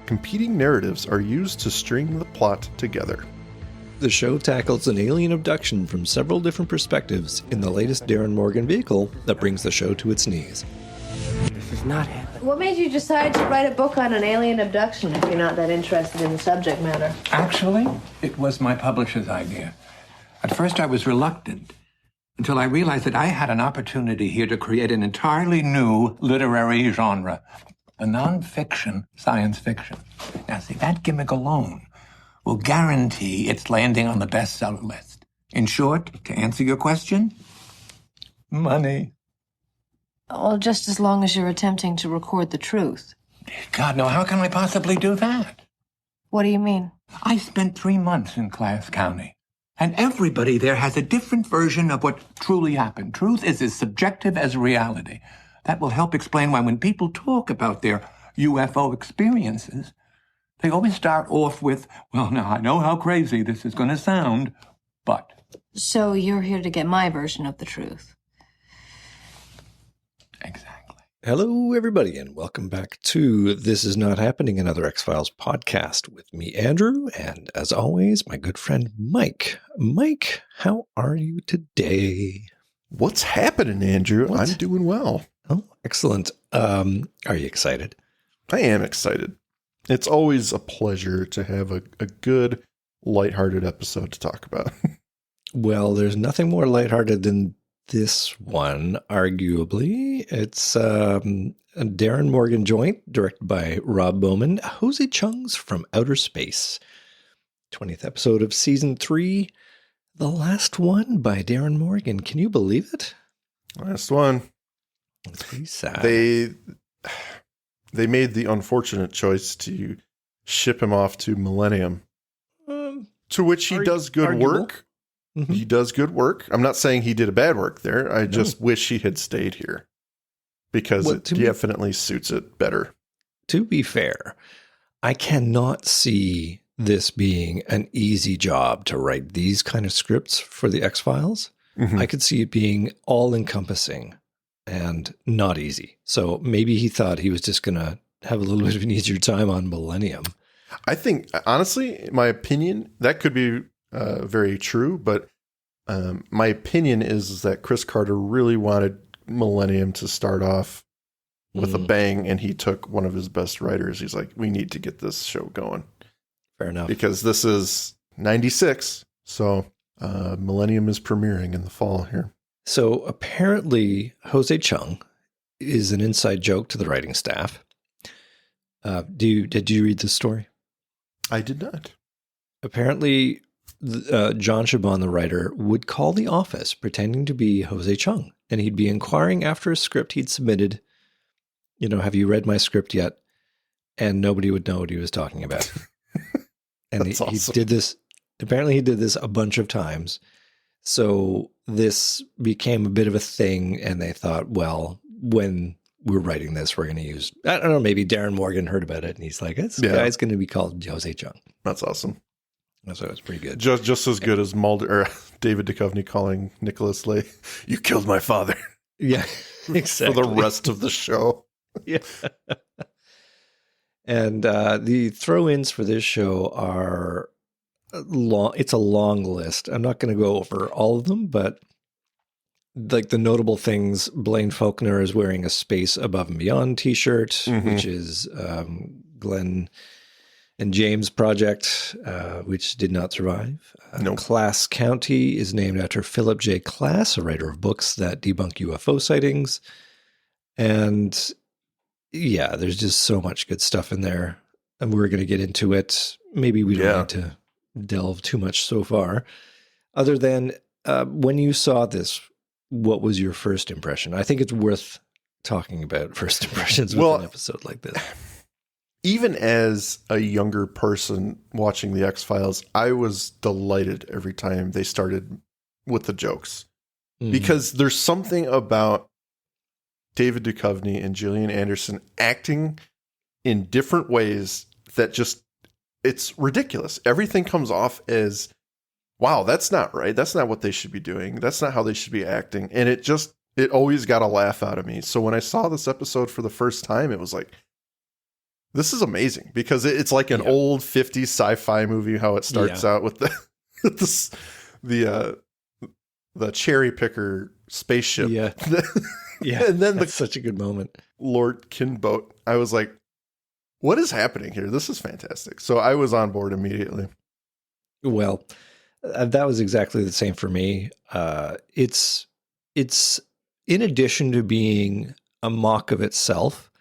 competing narratives are used to string the plot together. The show tackles an alien abduction from several different perspectives in the latest Darin Morgan vehicle that brings the show to its knees. This is not happening. What made you decide to write a book on an alien abduction if you're not that interested in the subject matter? Actually, it was my publisher's idea. At first, I was reluctant until I realized that I had an opportunity here to create an entirely new literary genre, a non-fiction science fiction. Now, see, that gimmick alone will guarantee its landing on the bestseller list. In short, to answer your question, money. Well, just as long as you're attempting to record the truth. God, no, how can I possibly do that? What do you mean? I spent 3 months in Class County, and everybody there has a different version of what truly happened. Truth is as subjective as reality. That will help explain why when people talk about their UFO experiences, they always start off with, well, now, I know how crazy this is going to sound, but... So you're here to get my version of the truth. Exactly. Hello, everybody, and welcome back to This Is Not Happening, another X-Files podcast with me, Andrew, and as always, my good friend, Mike. Mike, how are you today? What's happening, Andrew? I'm doing well. Oh, excellent. Are you excited? I am excited. It's always a pleasure to have a good, lighthearted episode to talk about. Well, there's nothing more lighthearted than this one, arguably. It's a Darin Morgan joint, directed by Rob Bowman, Jose Chung's From Outer Space. 20th episode of Season 3, the last one by Darin Morgan. Can you believe it? Last one. It's pretty sad. They made the unfortunate choice to ship him off to Millennium, to which he does good work. Mm-hmm. He does good work. I'm not saying he did a bad work there. I just wish he had stayed here because it definitely suits it better. To be fair, I cannot see this being an easy job to write these kind of scripts for the X-Files. Mm-hmm. I could see it being all-encompassing and not easy. So maybe he thought he was just going to have a little bit of an easier time on Millennium. I think, honestly, in my opinion, that could be very true, but my opinion is that Chris Carter really wanted Millennium to start off with a bang, and he took one of his best writers. He's like, we need to get this show going. Fair enough. Because this is 96, so Millennium is premiering in the fall here. So apparently Jose Chung is an inside joke to the writing staff. Did you read this story? I did not. Apparently, John Chabon, the writer, would call the office pretending to be Jose Chung, and he'd be inquiring after a script he'd submitted. You know, have you read my script yet? And nobody would know what he was talking about. And he did this. Apparently, he did this a bunch of times. So this became a bit of a thing, and they thought, well, when we're writing this, we're going to use, I don't know, maybe Darin Morgan heard about it, and he's like, this guy's going to be called Jose Chung. That's awesome. So it's pretty good. Just as good as Mulder or David Duchovny calling Nicholas Lay, you killed my father. Yeah, exactly. For the rest of the show. Yeah. And the throw-ins for this show are long. It's a long list. I'm not going to go over all of them, but like the notable things, Blaine Faulkner is wearing a Space Above and Beyond t-shirt, which is Glenn and James project, which did not survive. Nope. Class County is named after Philip J. Klass, a writer of books that debunk UFO sightings. And yeah, there's just so much good stuff in there. And we're going to get into it. Maybe we don't need to delve too much so far. Other than when you saw this, what was your first impression? I think it's worth talking about first impressions with an episode like this. Even as a younger person watching the X-Files, I was delighted every time they started with the jokes. Because there's something about David Duchovny and Gillian Anderson acting in different ways that just, it's ridiculous. Everything comes off as, wow, that's not right. That's not what they should be doing. That's not how they should be acting. And it always got a laugh out of me. So when I saw this episode for the first time, it was like, This is amazing because it's like an old 50s sci-fi movie. How it starts out with the cherry picker spaceship. Yeah, and then that's such a good moment. Lord Kinboat. I was like, what is happening here? This is fantastic. So I was on board immediately. Well, that was exactly the same for me. It's in addition to being a mock of itself,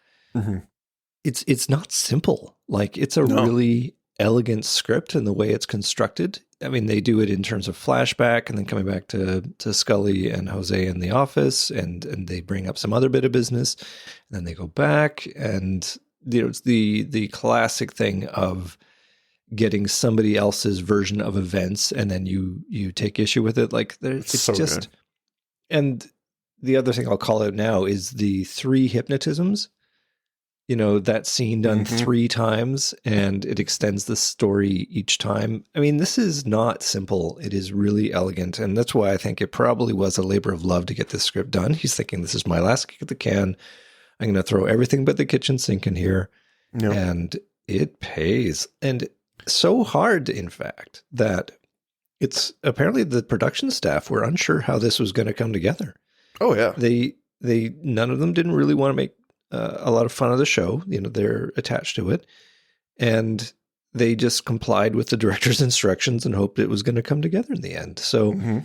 it's not simple. Like, it's a really elegant script in the way it's constructed. I mean, they do it in terms of flashback and then coming back to Scully and Jose in the office, and they bring up some other bit of business, and then they go back, and it's the classic thing of getting somebody else's version of events, and then you take issue with it. Like, it's so just good. And the other thing I'll call out now is the 3 hypnotisms. That scene done 3 times, and it extends the story each time. I mean, this is not simple. It is really elegant, and that's why I think it probably was a labor of love to get this script done. He's thinking, this is my last kick at the can. I'm going to throw everything but the kitchen sink in here, and it pays. And so hard, in fact, that it's apparently the production staff were unsure how this was going to come together. Oh, yeah. They none of them didn't really want to make a lot of fun of the show. They're attached to it, and they just complied with the director's instructions and hoped it was going to come together in the end. So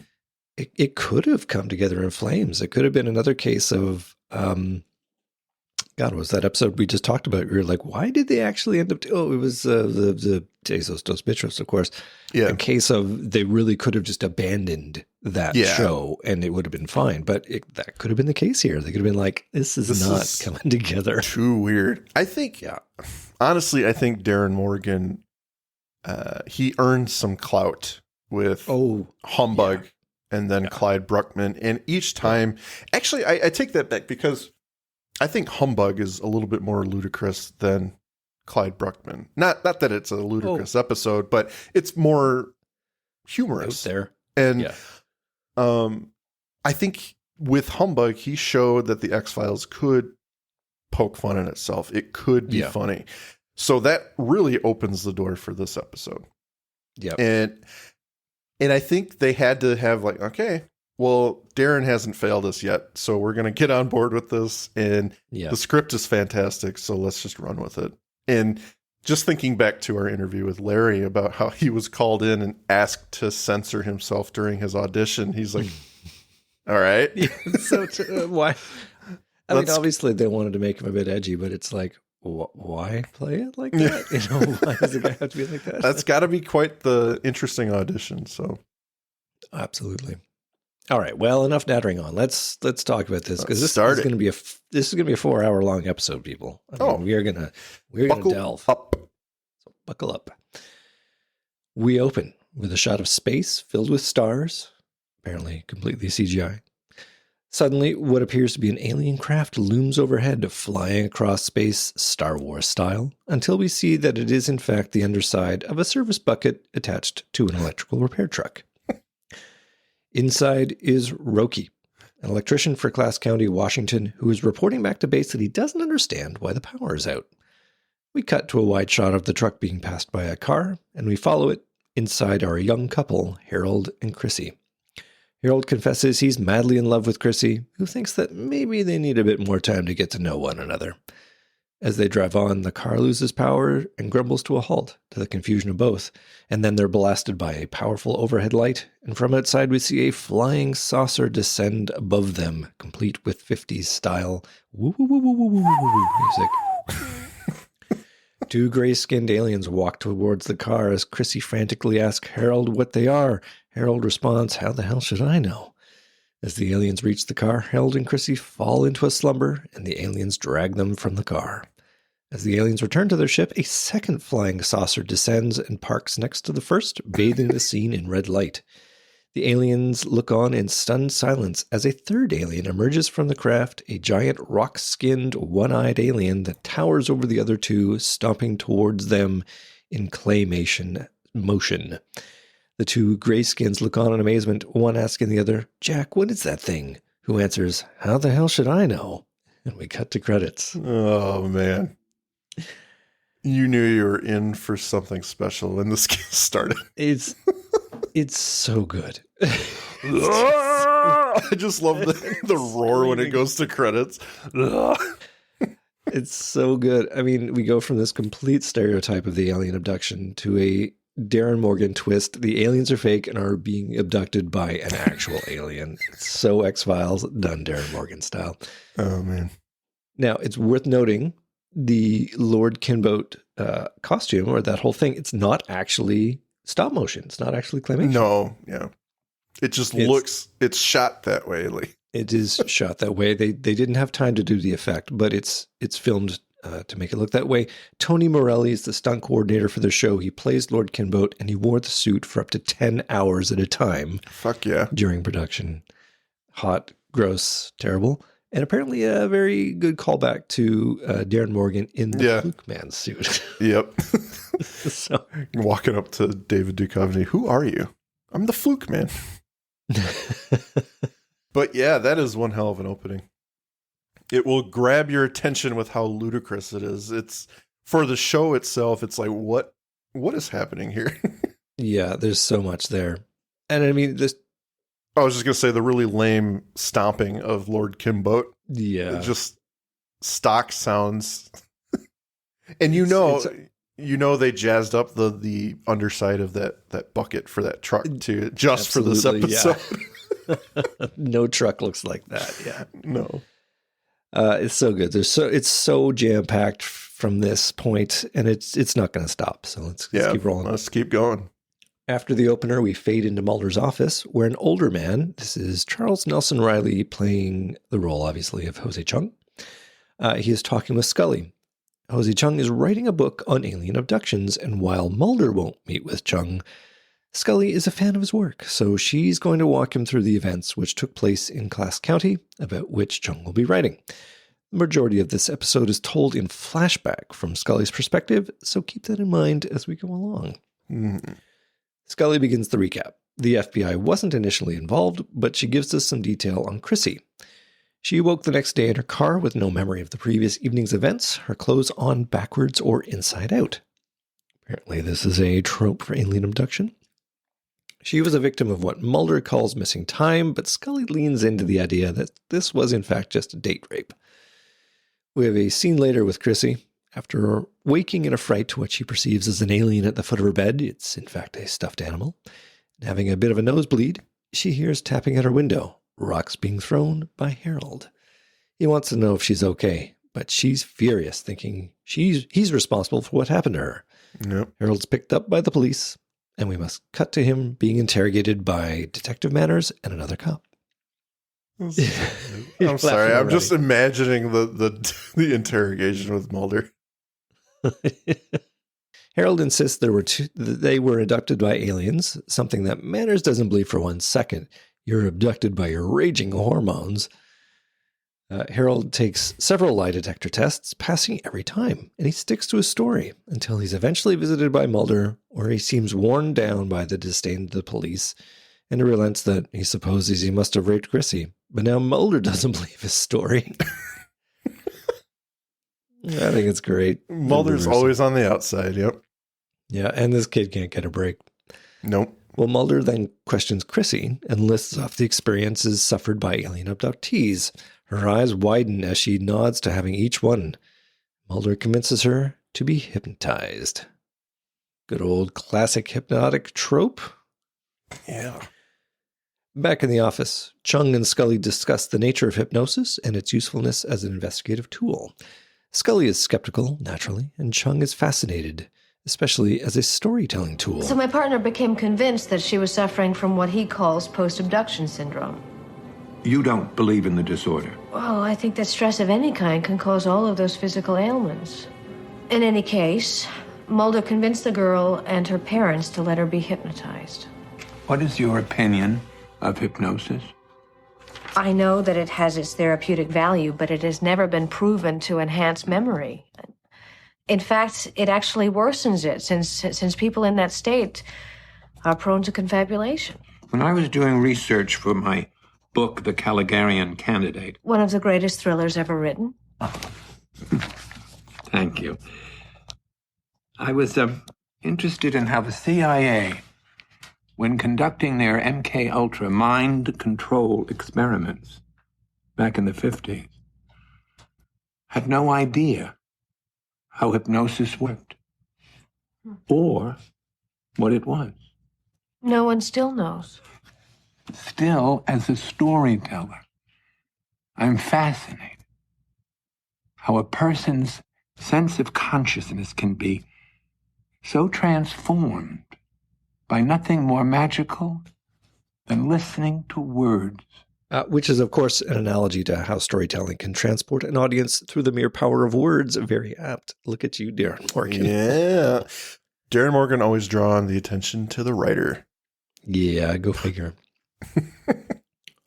it could have come together in flames. It could have been another case of, God, was that episode we just talked about? We were like, why did they actually end up? It was the Jesus Dos Bichos, of course. Yeah. A case of they really could have just abandoned that show and it would have been fine. But that could have been the case here. They could have been like, this is not coming together. Too weird. I think, honestly, I think Darin Morgan, he earned some clout with Humbug and then Clyde Bruckman. And each time, actually, I take that back because I think Humbug is a little bit more ludicrous than Clyde Bruckman. Not that it's a ludicrous episode, but it's more humorous out there. And I think with Humbug, he showed that the X-Files could poke fun at itself. It could be funny. So that really opens the door for this episode. Yeah. And I think they had to have like, okay, well, Darin hasn't failed us yet, so we're going to get on board with this. And the script is fantastic, so let's just run with it. And just thinking back to our interview with Larry about how he was called in and asked to censor himself during his audition, he's like, all right. So why? I mean, obviously they wanted to make him a bit edgy, but it's like, why play it like that? Why does the guy have to be like that? That's got to be quite the interesting audition. So, absolutely. All right. Well, enough nattering on. Let's talk about this because this is going to be a 4-hour long episode, people. I mean, we're gonna delve. Up. So buckle up. We open with a shot of space filled with stars, apparently completely CGI. Suddenly, what appears to be an alien craft looms overhead, flying across space, Star Wars style, until we see that it is in fact the underside of a service bucket attached to an electrical repair truck. Inside is Roki, an electrician for Class County, Washington, who is reporting back to base that he doesn't understand why the power is out. We cut to a wide shot of the truck being passed by a car, and we follow it. Inside are a young couple, Harold and Chrissy. Harold confesses he's madly in love with Chrissy, who thinks that maybe they need a bit more time to get to know one another. As they drive on, the car loses power and grumbles to a halt, to the confusion of both, and then they're blasted by a powerful overhead light, and from outside we see a flying saucer descend above them, complete with 50s style woo-woo-woo-woo-woo-woo-woo music. 2 gray-skinned aliens walk towards the car as Chrissy frantically asks Harold what they are. Harold responds, "How the hell should I know?" As the aliens reach the car, Harold and Chrissy fall into a slumber, and the aliens drag them from the car. As the aliens return to their ship, a second flying saucer descends and parks next to the first, bathing the scene in red light. The aliens look on in stunned silence as a third alien emerges from the craft, a giant rock-skinned, one-eyed alien that towers over the other 2, stomping towards them in claymation motion. The 2 grayskins look on in amazement, one asking the other, "Jack, what is that thing?" Who answers, "How the hell should I know?" And we cut to credits. Oh, man. You knew you were in for something special when this game started. It's so good. I just love the roar when it goes to credits. It's so good. I mean, we go from this complete stereotype of the alien abduction to a Darin Morgan twist. The aliens are fake and are being abducted by an actual alien. It's so X-Files, done Darin Morgan style. Oh, man. Now, it's worth noting the Lord Kinboat costume, or that whole thing, it's not actually stop motion. It's not actually claymation. No, yeah. It just it's shot that way. Like. It is shot that way. They didn't have time to do the effect, but it's filmed to make it look that way. Tony Morelli is the stunt coordinator for the show. He plays Lord Kinboat, and he wore the suit for up to 10 hours at a time. Fuck yeah. During production. Hot, gross, terrible. And apparently a very good callback to Darin Morgan in the Fluke Man suit. Yep. So, walking up to David Duchovny, who are you? I'm the Fluke Man. But yeah, that is one hell of an opening. It will grab your attention with how ludicrous it is. It's for the show itself. It's like, what is happening here? Yeah, there's so much there. And I mean, I was just going to say the really lame stomping of Lord Kinboat. Yeah. Just stock sounds. And you know they jazzed up the underside of that bucket for that truck too, just for this episode. Yeah. No truck looks like that. Yeah. No. It's so good. It's so jam-packed from this point, and it's not going to stop. So let's keep rolling. Let's keep going. After the opener, we fade into Mulder's office, where an older man, this is Charles Nelson Riley playing the role, obviously, of Jose Chung. He is talking with Scully. Jose Chung is writing a book on alien abductions, and while Mulder won't meet with Chung, Scully is a fan of his work, so she's going to walk him through the events which took place in Class County, about which Chung will be writing. The majority of this episode is told in flashback from Scully's perspective, so keep that in mind as we go along. Mm-hmm. Scully begins the recap. The FBI wasn't initially involved, but she gives us some detail on Chrissy. She awoke the next day in her car with no memory of the previous evening's events, her clothes on backwards or inside out. Apparently this is a trope for alien abduction. She was a victim of what Mulder calls missing time, but Scully leans into the idea that this was in fact just a date rape. We have a scene later with Chrissy. After waking in a fright to what she perceives as an alien at the foot of her bed, it's in fact a stuffed animal, and having a bit of a nosebleed, she hears tapping at her window, rocks being thrown by Harold. He wants to know if she's okay, but she's furious, thinking he's responsible for what happened to her. Yep. Harold's picked up by the police, and we must cut to him being interrogated by Detective Manners and another cop. I'm sorry. I'm just imagining the interrogation with Mulder. Harold insists they were abducted by aliens, something that Manners doesn't believe for 1 second. You're abducted by your raging hormones. Harold takes several lie detector tests, passing every time, and he sticks to his story until he's eventually visited by Mulder, where he seems worn down by the disdain of the police, and he relents that he supposes he must have raped Chrissy. But now Mulder doesn't believe his story. I think it's great. Mulder's always on the outside, yep. Yeah, and this kid can't get a break. Nope. Well, Mulder then questions Chrissy and lists off the experiences suffered by alien abductees. Her eyes widen as she nods to having each one. Mulder convinces her to be hypnotized. Good old classic hypnotic trope. Yeah. Back in the office, Chung and Scully discuss the nature of hypnosis and its usefulness as an investigative tool. Scully is skeptical, naturally, and Chung is fascinated, especially as a storytelling tool. So my partner became convinced that she was suffering from what he calls post-abduction syndrome. You don't believe in the disorder? Well, I think that stress of any kind can cause all of those physical ailments. In any case, Mulder convinced the girl and her parents to let her be hypnotized. What is your opinion of hypnosis? I know that it has its therapeutic value, but it has never been proven to enhance memory. In fact, it actually worsens it, since people in that state are prone to confabulation. When I was doing research for my book, The Caligarian Candidate... One of the greatest thrillers ever written. Thank you. I was interested in how the CIA, when conducting their MK Ultra mind control experiments back in the 50s, had no idea how hypnosis worked or what it was. No one still knows. Still, as a storyteller, I'm fascinated how a person's sense of consciousness can be so transformed by nothing more magical than listening to words. Which is, of course, an analogy to how storytelling can transport an audience through the mere power of words. Very apt. Look at you, Darin Morgan. Yeah. Darin Morgan always drawing the attention to the writer. Yeah, go figure.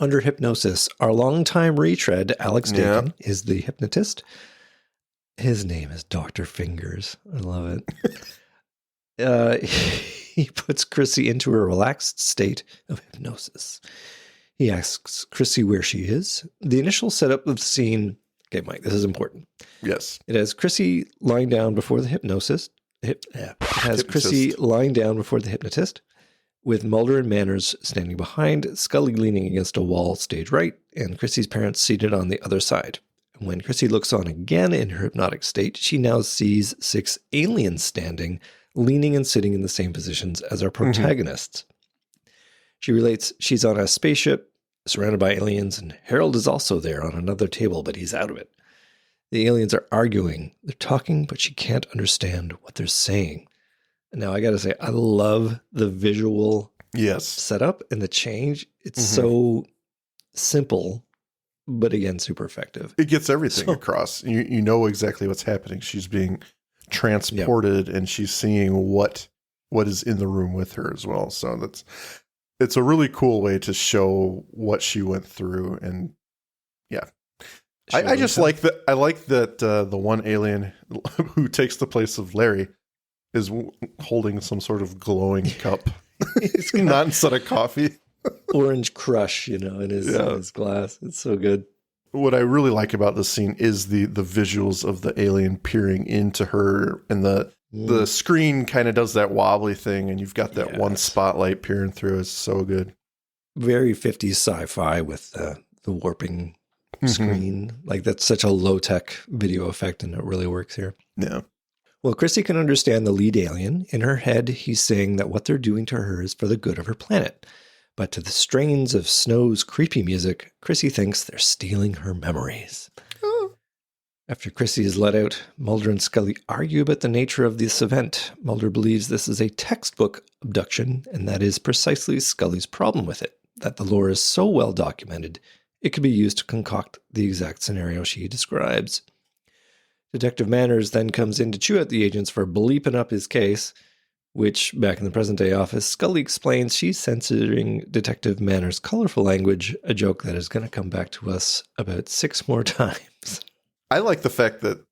Under hypnosis, our longtime retread, Alex Dakin, is the hypnotist. His name is Dr. Fingers. I love it. He puts Chrissy into a relaxed state of hypnosis. He asks Chrissy where she is. The initial setup of the scene... Okay, Mike, this is important. Yes. It has Chrissy lying down before the hypnotist. Chrissy lying down before the hypnotist, with Mulder and Manners standing behind, Scully leaning against a wall stage right, and Chrissy's parents seated on the other side. When Chrissy looks on again in her hypnotic state, she now sees 6 aliens standing, leaning and sitting in the same positions as our protagonists. She relates she's on a spaceship surrounded by aliens, and Harold is also there on another table, but he's out of it. The aliens are arguing. They're talking, but she can't understand what they're saying. Now, I got to say, I love the visual setup and the change. It's so simple, but again, super effective. It gets everything across. You know exactly what's happening. She's being transported and she's seeing what is in the room with her as well. So it's a really cool way to show what she went through. And yeah, I just like that. I like that the one alien who takes the place of Larry is holding some sort of glowing cup. It's not instead of coffee. Orange Crush, in his glass. It's so good. What I really like about this scene is the visuals of the alien peering into her, and the screen kind of does that wobbly thing, and you've got that one spotlight peering through. It's so good. Very 50s sci-fi with the warping screen. Like, that's such a low-tech video effect, and it really works here. Yeah. Well, Chrissy can understand the lead alien. In her head, he's saying that what they're doing to her is for the good of her planet. But to the strains of Snow's creepy music, Chrissy thinks they're stealing her memories. After Chrissy is let out, Mulder and Scully argue about the nature of this event. Mulder believes this is a textbook abduction, and that is precisely Scully's problem with it, that the lore is so well documented, it could be used to concoct the exact scenario she describes. Detective Manners then comes in to chew at the agents for bleeping up his case, which, back in the present-day office, Scully explains she's censoring Detective Manners' colorful language, a joke that is going to come back to us about 6 more times. I like the fact that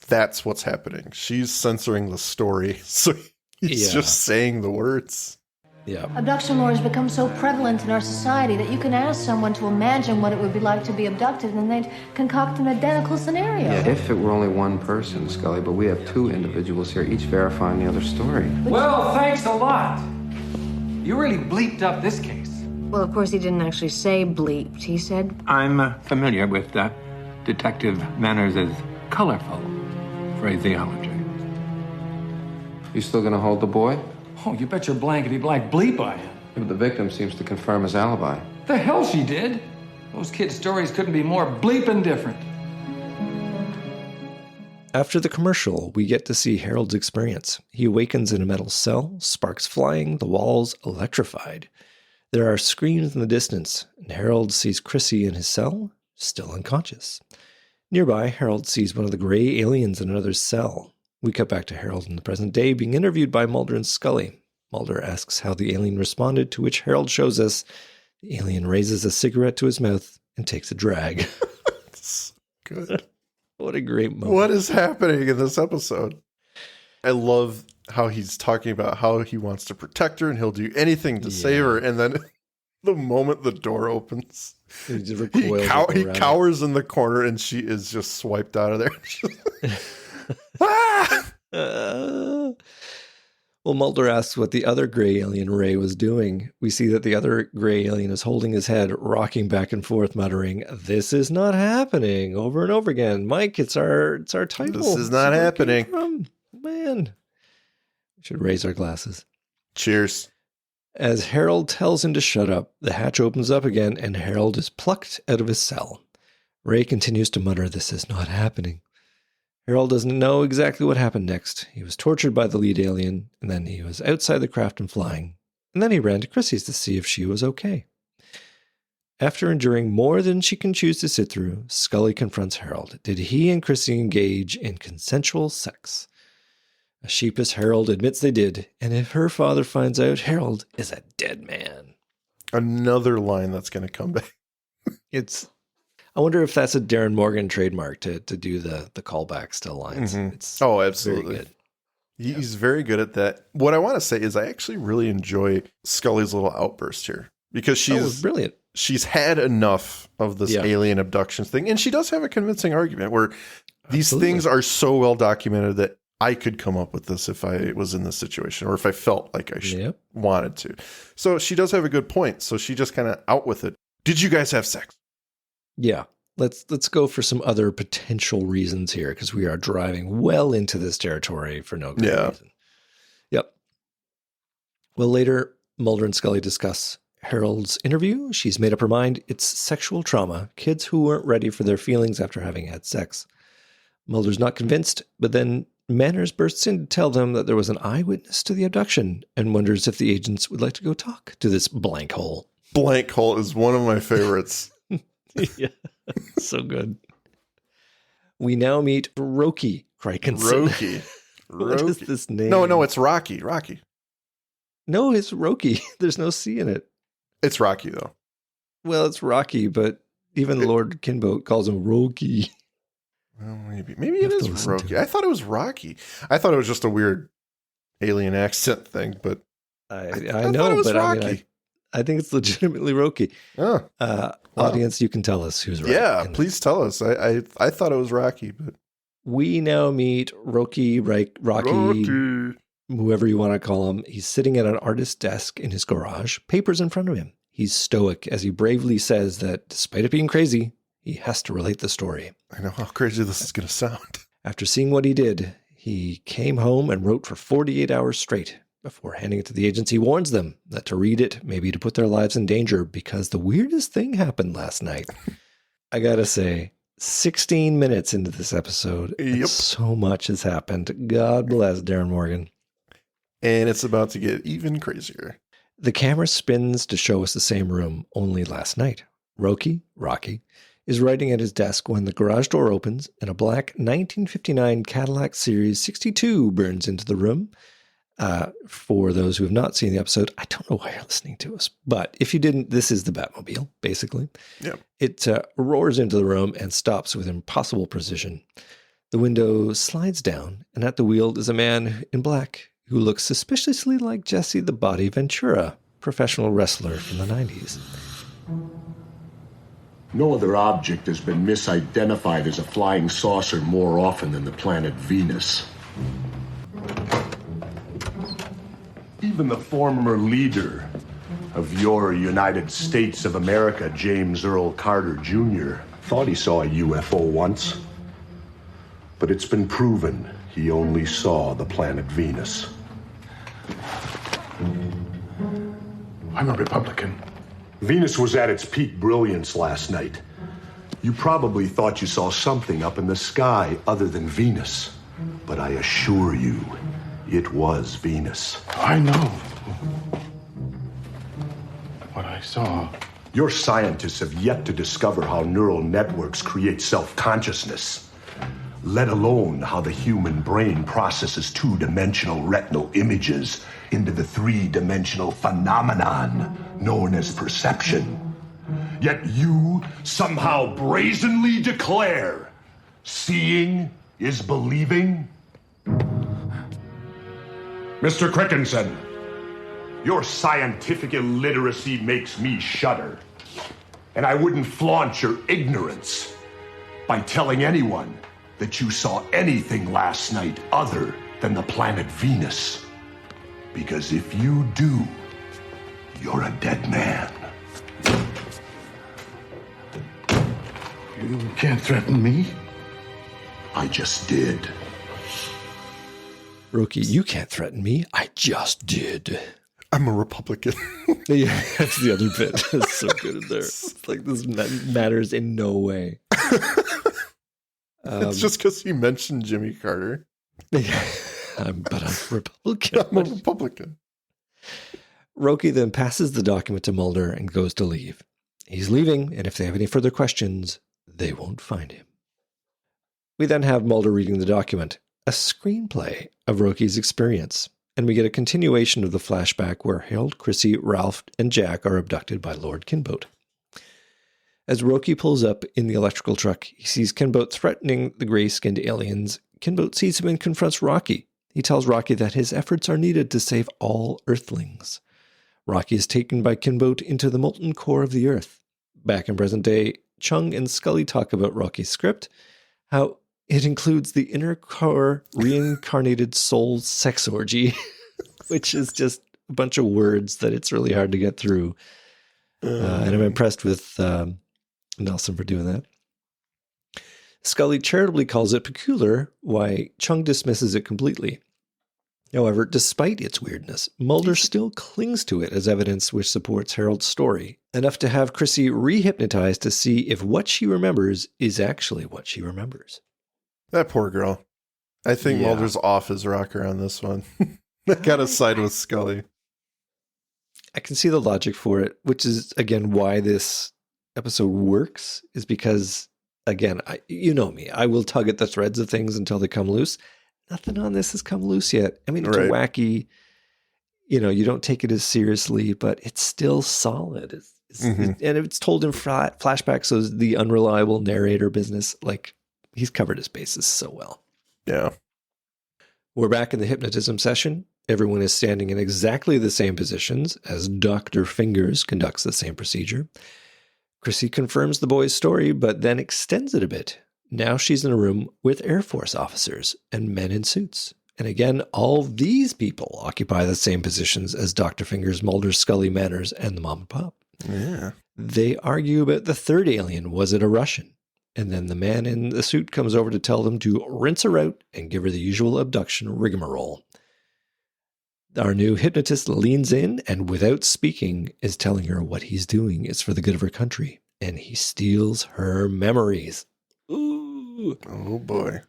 that's what's happening. She's censoring the story, so he's just saying the words. Yeah. Abduction lore has become so prevalent in our society that you can ask someone to imagine what it would be like to be abducted, and they'd concoct an identical scenario. Yeah, if it were only one person, Scully, but we have 2 individuals here, each verifying the other story. Well, thanks a lot. You really bleeped up this case. Well, of course, he didn't actually say bleeped. He said... I'm familiar with Detective Manners' colorful phraseology. You still gonna hold the boy? Oh, you bet your blankety blank bleep I am. Yeah, but the victim seems to confirm his alibi. The hell she did. Those kids' stories couldn't be more bleeping different. After the commercial, we get to see Harold's experience. He awakens in a metal cell, sparks flying, the walls electrified. There are screams in the distance, and Harold sees Chrissy in his cell, still unconscious. Nearby, Harold sees one of the gray aliens in another cell. We cut back to Harold in the present day being interviewed by Mulder and Scully. Mulder asks how the alien responded, to which Harold shows us the alien raises a cigarette to his mouth and takes a drag. It's good. What a great moment. What is happening in this episode? I love how he's talking about how he wants to protect her and he'll do anything to save her. And then the moment the door opens, he cowers in the corner and she is just swiped out of there. Well, Mulder asks what the other gray alien, Ray, was doing. We see that the other gray alien is holding his head, rocking back and forth, muttering, "This is not happening," over and over again. Mike, it's our title. This is not happening. Man, we should raise our glasses. Cheers. As Harold tells him to shut up, the hatch opens up again, and Harold is plucked out of his cell. Ray continues to mutter, "This is not happening." Harold doesn't know exactly what happened next. He was tortured by the lead alien, and then he was outside the craft and flying. And then he ran to Chrissy's to see if she was okay. After enduring more than she can choose to sit through, Scully confronts Harold. Did he and Chrissy engage in consensual sex? A sheepish Harold admits they did, and if her father finds out, Harold is a dead man. Another line that's going to come back. I wonder if that's a Darin Morgan trademark to do the callbacks to lines. Mm-hmm. It's absolutely. very good. He's very good at that. What I want to say is I actually really enjoy Scully's little outburst here because she's brilliant. She's had enough of this alien abduction thing, and she does have a convincing argument where these things are so well documented that I could come up with this if I was in this situation or if I felt like I wanted to. So she does have a good point. So she just kind of out with it. Did you guys have sex? Yeah, let's go for some other potential reasons here because we are driving well into this territory for no good reason. Yep. Well, later, Mulder and Scully discuss Harold's interview. She's made up her mind. It's sexual trauma, kids who weren't ready for their feelings after having had sex. Mulder's not convinced, but then Manners bursts in to tell them that there was an eyewitness to the abduction and wonders if the agents would like to go talk to this blank hole. Blank hole is one of my favorites. Yeah, so good. We now meet Roki Krikensen. Roki. What is this name? No, it's Rocky. No, it's Roki. There's no C in it. It's Rocky, though. Well, it's Rocky, but even Lord Kinboat calls him Roki. Well, maybe it is Roki. I thought it was Rocky. I thought it was just a weird alien accent thing, but I know, it was but Rocky. I think it's legitimately Roki. Oh. Audience, you can tell us who's right. Yeah, please tell us. I thought it was Rocky, but we now meet Roki, whoever you want to call him. He's sitting at an artist's desk in his garage, papers in front of him. He's stoic as he bravely says that despite it being crazy, he has to relate the story. I know how crazy this is going to sound. After seeing what he did, he came home and wrote for 48 hours straight. Before handing it to the agents, he warns them that to read it may be to put their lives in danger because the weirdest thing happened last night. I gotta say, 16 minutes into this episode, and so much has happened. God bless Darin Morgan. And it's about to get even crazier. The camera spins to show us the same room, only last night. Roki is writing at his desk when the garage door opens and a black 1959 Cadillac Series 62 burns into the room. For those who have not seen the episode, I don't know why you're listening to us, but if you didn't, this is the Batmobile, basically. Yeah. It roars into the room and stops with impossible precision. The window slides down, and at the wheel is a man in black who looks suspiciously like Jesse the Body Ventura, professional wrestler from the 90s. No other object has been misidentified as a flying saucer more often than the planet Venus. Even the former leader of your United States of America, James Earl Carter Jr., thought he saw a UFO once. But it's been proven he only saw the planet Venus. I'm a Republican. Venus was at its peak brilliance last night. You probably thought you saw something up in the sky other than Venus. But I assure you, it was Venus. I know what I saw. Your scientists have yet to discover how neural networks create self-consciousness, let alone how the human brain processes two-dimensional retinal images into the three-dimensional phenomenon known as perception. Yet you somehow brazenly declare seeing is believing? Mr. Krikensen, your scientific illiteracy makes me shudder. And I wouldn't flaunt your ignorance by telling anyone that you saw anything last night other than the planet Venus. Because if you do, you're a dead man. You can't threaten me. I just did. Roki, you can't threaten me. I just did. I'm a Republican. Yeah, that's the other bit. That's so good in there. It's like this matters in no way. It's just because he mentioned Jimmy Carter. But I'm Republican. I'm a Republican. Roki then passes the document to Mulder and goes to leave. He's leaving, and if they have any further questions, they won't find him. We then have Mulder reading the document, a screenplay of Roki's experience, and we get a continuation of the flashback where Harold, Chrissy, Ralph, and Jack are abducted by Lord Kinboat. As Roki pulls up in the electrical truck, he sees Kinboat threatening the gray-skinned aliens. Kinboat sees him and confronts Rocky. He tells Rocky that his efforts are needed to save all Earthlings. Rocky is taken by Kinboat into the molten core of the Earth. Back in present day, Chung and Scully talk about Rocky's script, how it includes the inner core reincarnated soul sex orgy, which is just a bunch of words that it's really hard to get through. And I'm impressed with Nelson for doing that. Scully charitably calls it peculiar, while Chung dismisses it completely. However, despite its weirdness, Mulder still clings to it as evidence which supports Harold's story, enough to have Chrissy re-hypnotized to see if what she remembers is actually what she remembers. That poor girl. I think Mulder's off his rocker on this one. I gotta side with Scully. I can see the logic for it, which is, again, why this episode works, is because, again, you know me. I will tug at the threads of things until they come loose. Nothing on this has come loose yet. I mean, it's wacky. You know, you don't take it as seriously, but it's still solid. And it's told in flashback, so the unreliable narrator business, like, he's covered his bases so well. Yeah. We're back in the hypnotism session. Everyone is standing in exactly the same positions as Dr. Fingers conducts the same procedure. Chrissy confirms the boy's story, but then extends it a bit. Now she's in a room with Air Force officers and men in suits. And again, all these people occupy the same positions as Dr. Fingers, Mulder, Scully, Manners, and the mom and pop. Yeah. They argue about the third alien. Was it a Russian? And then the man in the suit comes over to tell them to rinse her out and give her the usual abduction rigmarole. Our new hypnotist leans in and without speaking is telling her what he's doing is for the good of her country. And he steals her memories. Ooh. Oh boy.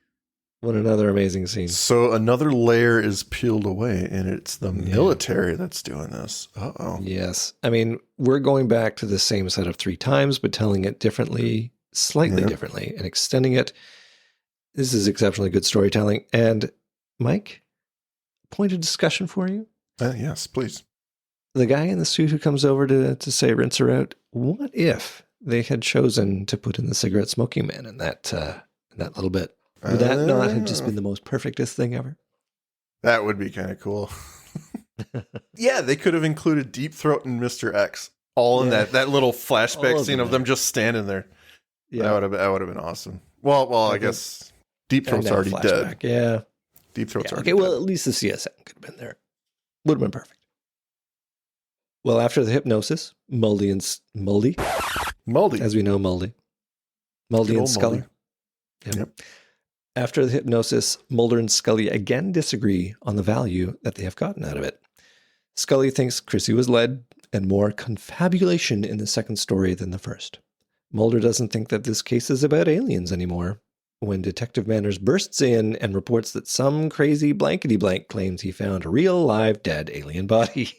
What another amazing scene. So another layer is peeled away, and it's the military that's doing this. Uh-oh. Yes. I mean, we're going back to the same setup 3 times, but telling it differently, slightly differently, and extending it. This is exceptionally good storytelling. And Mike, point of discussion for you? Yes, please. The guy in the suit who comes over to say rinse her out, what if they had chosen to put in the cigarette smoking man in that little bit? Would that not have just been the most perfectest thing ever? That would be kind of cool. Yeah, they could have included Deep Throat and Mr. X all in that little flashback scene of them just standing there. Yeah, that would have been awesome. Well, I guess Deep Throat's already dead. Yeah, Deep Throat's already dead. Okay, well, at least the CSM could have been there. Would have been perfect. Well, after the hypnosis, Muldy, as we know, Muldy and Scully. Yep. After the hypnosis, Mulder and Scully again disagree on the value that they have gotten out of it. Scully thinks Chrissy was led, and more confabulation in the second story than the first. Mulder doesn't think that this case is about aliens anymore, when Detective Manners bursts in and reports that some crazy blankety-blank claims he found a real, live, dead alien body.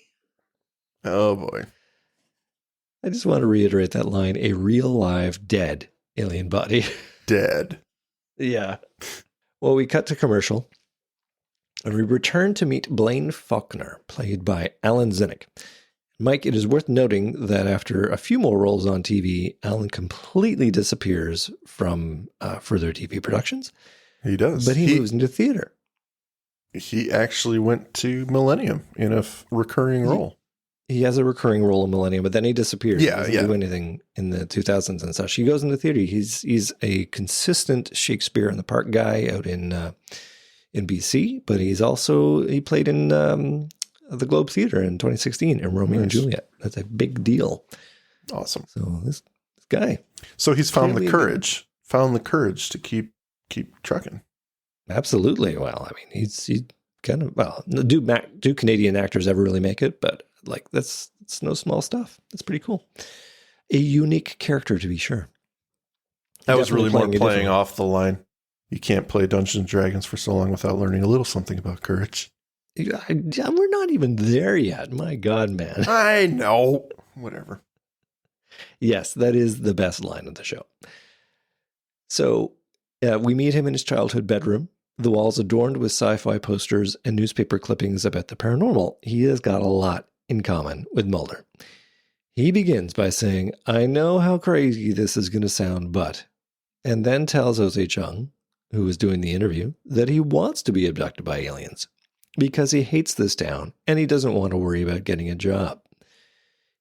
Oh, boy. I just want to reiterate that line, a real, live, dead alien body. Dead. Yeah. Well, we cut to commercial, and we return to meet Blaine Faulkner, played by Alan Zinnick. Mike, it is worth noting that after a few more roles on TV, Alan completely disappears from further TV productions. He does. But he moves into theater. He actually went to Millennium in a recurring role. He has a recurring role in Millennium, but then he disappears. Yeah, he doesn't do anything in the 2000s and such. He goes into theater. He's a consistent Shakespeare in the Park guy out in in BC, but he played in the Globe Theatre in 2016 in Romeo and Juliet. That's a big deal. Awesome. So this guy. So he's found the courage to keep trucking. Absolutely. Well, I mean, he's kind of, do Canadian actors ever really make it? But like, it's no small stuff. It's pretty cool. A unique character, to be sure. That was really more playing different. off the line. You can't play Dungeons and Dragons for so long without learning a little something about courage. We're not even there yet. My God, man. I know. Whatever. Yes, that is the best line of the show. So we meet him in his childhood bedroom. The walls adorned with sci-fi posters and newspaper clippings about the paranormal. He has got a lot in common with Mulder. He begins by saying, I know how crazy this is going to sound, but... And then tells Jose Chung, who is doing the interview, that he wants to be abducted by aliens because he hates this town and he doesn't want to worry about getting a job.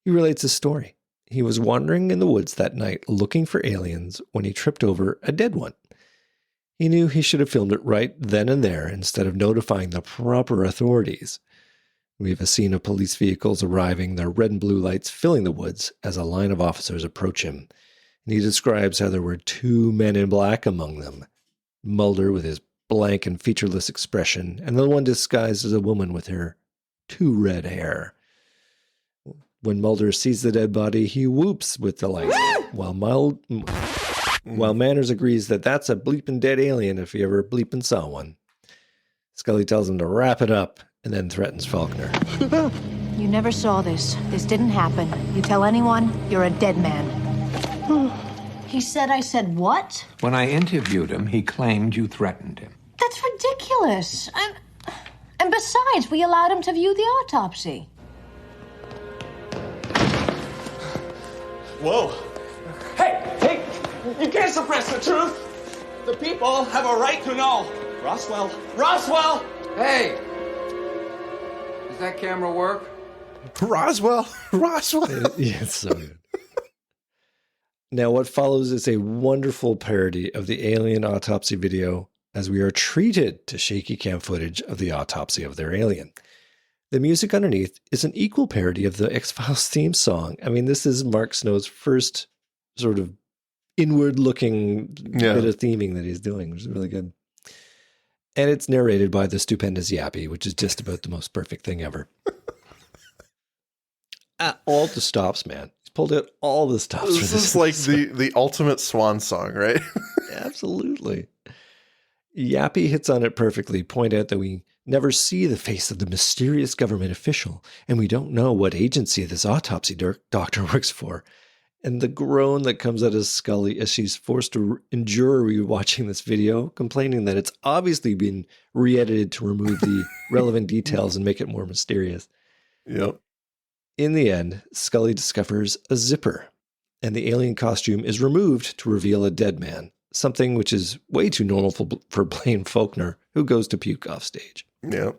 He relates his story. He was wandering in the woods that night looking for aliens when he tripped over a dead one. He knew he should have filmed it right then and there instead of notifying the proper authorities. We have a scene of police vehicles arriving, their red and blue lights filling the woods as a line of officers approach him. And he describes how there were 2 men in black among them. Mulder with his blank and featureless expression, and the one disguised as a woman with her 2 red hair. When Mulder sees the dead body, he whoops with delight, while Manners agrees that that's a bleeping dead alien if he ever bleeping saw one. Scully tells him to wrap it up and then threatens Faulkner. You never saw this. This didn't happen. You tell anyone, you're a dead man. He said I said what? When I interviewed him, he claimed you threatened him. That's ridiculous. And besides, we allowed him to view the autopsy. Whoa. Hey, you can't suppress the truth. The people have a right to know. Roswell. Hey! Does that camera work? Roswell. Yeah, it's so good. Now, what follows is a wonderful parody of the alien autopsy video as we are treated to shaky cam footage of the autopsy of their alien. The music underneath is an equal parody of the X-Files theme song. I mean, this is Mark Snow's first sort of inward-looking bit of theming that he's doing, which is really good. And it's narrated by the stupendous Yappy, which is just about the most perfect thing ever. All the stops, man. He's pulled out all the stops. This is like the ultimate swan song, right? Absolutely. Yappy hits on it perfectly. Point out that we never see the face of the mysterious government official, and we don't know what agency this autopsy doctor works for. And the groan that comes out of Scully as she's forced to endure rewatching this video, complaining that it's obviously been re-edited to remove the relevant details and make it more mysterious. Yep. In the end, Scully discovers a zipper, and the alien costume is removed to reveal a dead man, something which is way too normal for Blaine Faulkner, who goes to puke off stage. Yeah.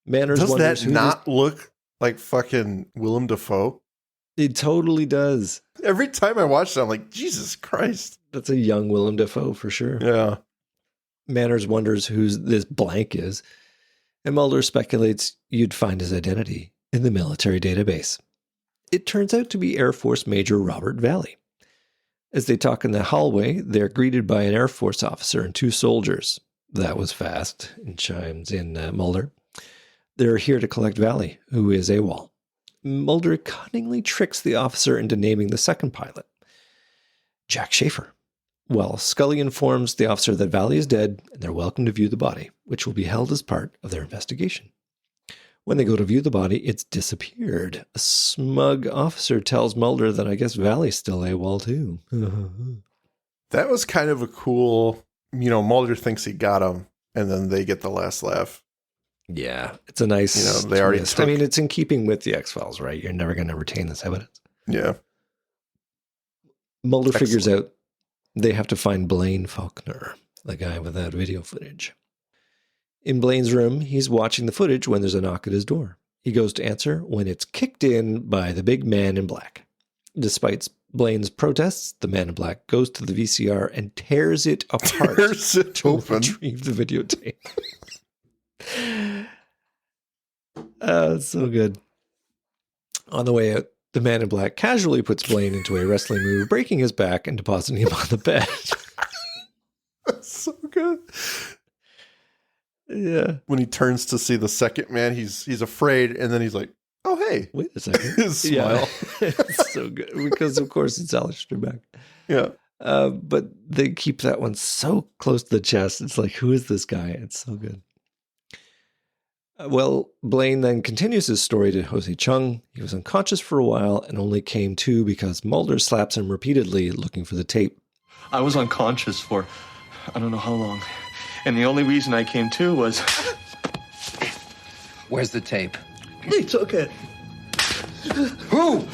Manners Does that not look like fucking Willem Dafoe? It totally does. Every time I watch that, I'm like, Jesus Christ. That's a young Willem Dafoe for sure. Yeah. Manners wonders who this blank is, and Mulder speculates you'd find his identity in the military database. It turns out to be Air Force Major Robert Valley. As they talk in the hallway, they're greeted by an Air Force officer and 2 soldiers. That was fast, and chimes in Mulder. They're here to collect Valley, who is AWOL. Mulder cunningly tricks the officer into naming the second pilot, Jack Schaefer. Well, Scully informs the officer that Valley is dead and they're welcome to view the body, which will be held as part of their investigation. When they go to view the body, it's disappeared. A smug officer tells Mulder that I guess Valley's still AWOL too. That was kind of a cool, Mulder thinks he got him, and then they get the last laugh. Yeah, it's a nice they already twist. I mean, it's in keeping with the X-Files, right? You're never going to retain this evidence. Yeah. Mulder figures out they have to find Blaine Faulkner, the guy without video footage. In Blaine's room, he's watching the footage when there's a knock at his door. He goes to answer when it's kicked in by the big man in black. Despite Blaine's protests, the man in black goes to the VCR and tears it apart to retrieve the videotape. It's so good. On the way out, the man in black casually puts Blaine into a wrestling move, breaking his back and depositing him on the bed. That's so good. Yeah. When he turns to see the second man, he's afraid, and then he's like, "Oh, hey, wait a second." His smile. Yeah. It's so good because, of course, it's Alex Trebek. Yeah. But they keep that one so close to the chest. It's like, who is this guy? It's so good. Well, Blaine then continues his story to Jose Chung. He was unconscious for a while and only came to because Mulder slaps him repeatedly looking for the tape. I was unconscious for I don't know how long. And the only reason I came to was... Where's the tape? He took it. Who?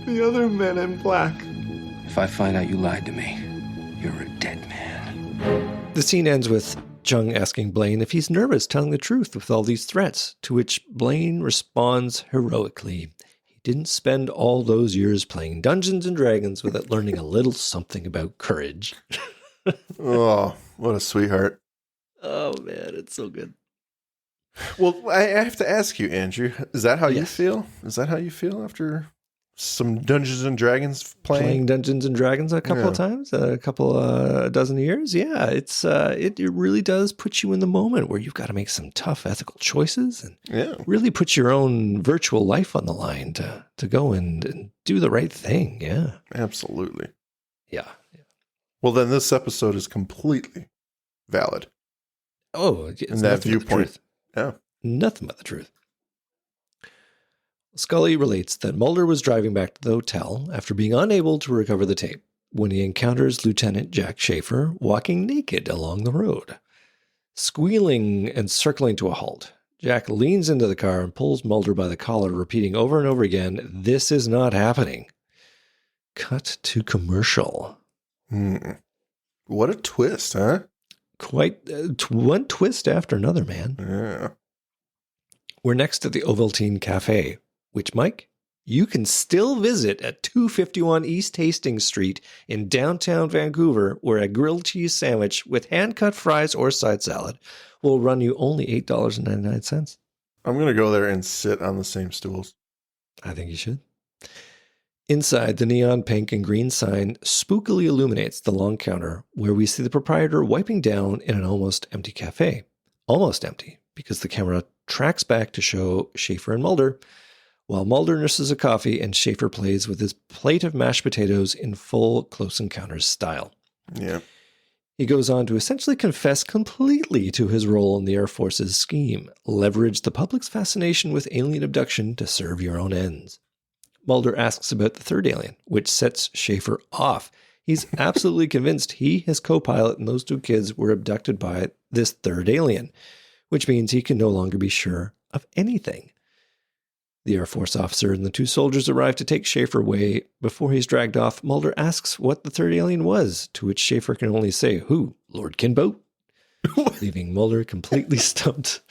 The other men in black. If I find out you lied to me, you're a dead man. The scene ends with Chung asking Blaine if he's nervous telling the truth with all these threats, to which Blaine responds heroically. He didn't spend all those years playing Dungeons and Dragons without learning a little something about courage. Oh, what a sweetheart. Oh, man, it's so good. Well, I have to ask you, Andrew, is that how you feel? Is that how you feel after some Dungeons and Dragons playing Dungeons and Dragons a couple of times, a couple dozen years? Yeah, it's it really does put you in the moment where you've got to make some tough ethical choices and really put your own virtual life on the line to go and do the right thing. Yeah, absolutely. Yeah. Well, then this episode is completely valid. Oh, it's in that viewpoint. Yeah. Nothing but the truth. Scully relates that Mulder was driving back to the hotel after being unable to recover the tape when he encounters Lieutenant Jack Schaefer walking naked along the road. Squealing and circling to a halt, Jack leans into the car and pulls Mulder by the collar, repeating over and over again, "This is not happening." Cut to commercial. What a twist, huh? Quite one twist after another, man. Yeah. We're next at the Ovaltine Cafe, which, Mike, you can still visit at 251 East Hastings Street in downtown Vancouver, where a grilled cheese sandwich with hand-cut fries or side salad will run you only $8.99. I'm going to go there and sit on the same stools. I think you should. Inside, the neon pink and green sign spookily illuminates the long counter where we see the proprietor wiping down in an almost empty cafe. Almost empty, because the camera tracks back to show Schaefer and Mulder, while Mulder nurses a coffee and Schaefer plays with his plate of mashed potatoes in full Close Encounters style. Yeah. He goes on to essentially confess completely to his role in the Air Force's scheme, leverage the public's fascination with alien abduction to serve your own ends. Mulder asks about the third alien, which sets Schaefer off. He's absolutely convinced he, his co-pilot, and those two kids were abducted by this third alien, which means he can no longer be sure of anything. The Air Force officer and the two soldiers arrive to take Schaefer away. Before he's dragged off, Mulder asks what the third alien was, to which Schaefer can only say, "Who? Lord Kinboat?" Leaving Mulder completely stumped.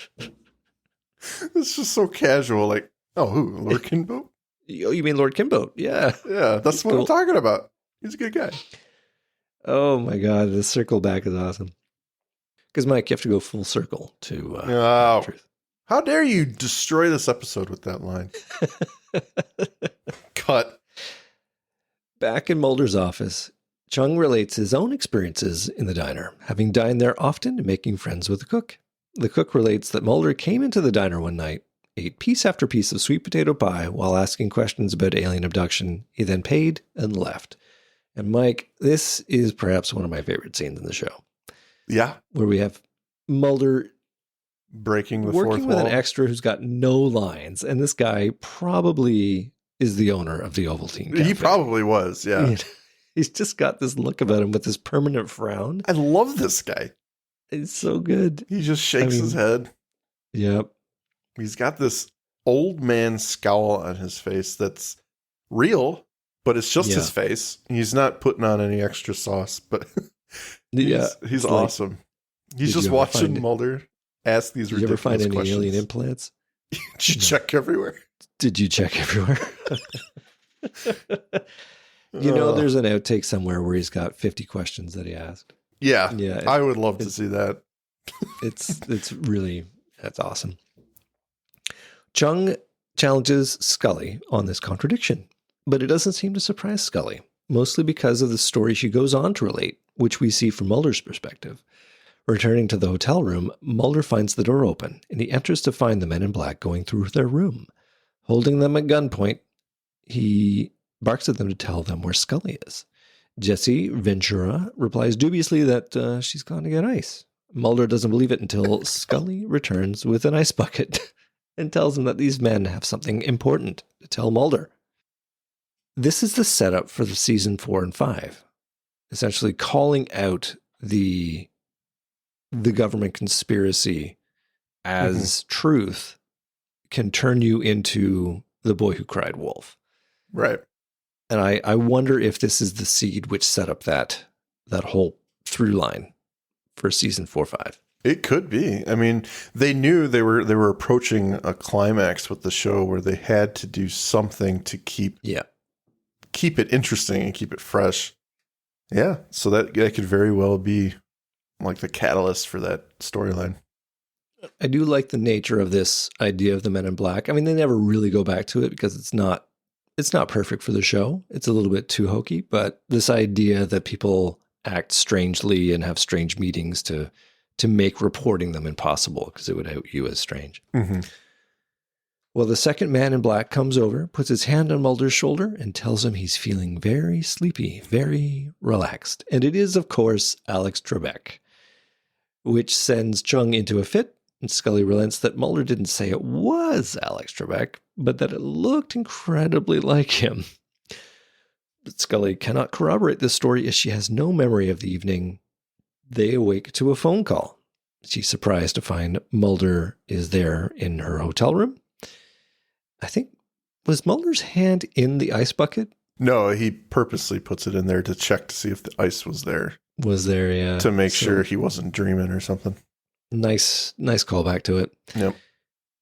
It's just so casual, like, "Oh, who? Lord Kinboat?" Oh, you mean Lord Kinboat? Yeah. Yeah, that's what I'm talking about. He's a good guy. Oh my God, the circle back is awesome. Because, Mike, you have to go full circle to truth. How dare you destroy this episode with that line? Cut. Back in Mulder's office, Chung relates his own experiences in the diner, having dined there often and making friends with the cook. The cook relates that Mulder came into the diner one night, ate piece after piece of sweet potato pie while asking questions about alien abduction. He then paid and left. And Mike, this is perhaps one of my favorite scenes in the show. Yeah. Where we have Mulder breaking the fourth working with wall. an extra who's got no lines. And this guy probably is the owner of the Ovaltine Cafe. He probably was, yeah. He's just got this look about him with this permanent frown. I love this guy. It's so good. He just shakes his head. Yep. He's got this old man scowl on his face that's real, but it's just his face. He's not putting on any extra sauce, but he's awesome. He's just watching Mulder ask these ridiculous questions. Did you ever find any alien implants? Did you check everywhere? Did you check everywhere? You know, there's an outtake somewhere where he's got 50 questions that he asked. Yeah. Yeah. I would love to see that. That's awesome. Chung challenges Scully on this contradiction, but it doesn't seem to surprise Scully, mostly because of the story she goes on to relate, which we see from Mulder's perspective. Returning to the hotel room, Mulder finds the door open, and he enters to find the men in black going through their room. Holding them at gunpoint, he barks at them to tell them where Scully is. Jesse Ventura replies dubiously that she's gone to get ice. Mulder doesn't believe it until Scully returns with an ice bucket and tells him that these men have something important to tell Mulder. This is the setup for the season 4 and 5, essentially calling out the government conspiracy as truth can turn you into the boy who cried wolf. Right. And I wonder if this is the seed which set up that whole through line for season 4-5. It could be. I mean, they knew they were approaching a climax with the show where they had to do something to keep it interesting and keep it fresh. Yeah, so that could very well be like the catalyst for that storyline. I do like the nature of this idea of the Men in Black. I mean, they never really go back to it because it's not perfect for the show. It's a little bit too hokey, but this idea that people act strangely and have strange meetings to make reporting them impossible because it would out you as strange. Mm-hmm. Well, the second man in black comes over, puts his hand on Mulder's shoulder, and tells him he's feeling very sleepy, very relaxed. And it is, of course, Alex Trebek, which sends Chung into a fit, and Scully relents that Mulder didn't say it was Alex Trebek, but that it looked incredibly like him. But Scully cannot corroborate this story as she has no memory of the evening. They awake to a phone call. She's surprised to find Mulder is there in her hotel room. I think, was Mulder's hand in the ice bucket? No, he purposely puts it in there to check to see if the ice was there. Was there, yeah. To make sure he wasn't dreaming or something. Nice callback to it. Yep.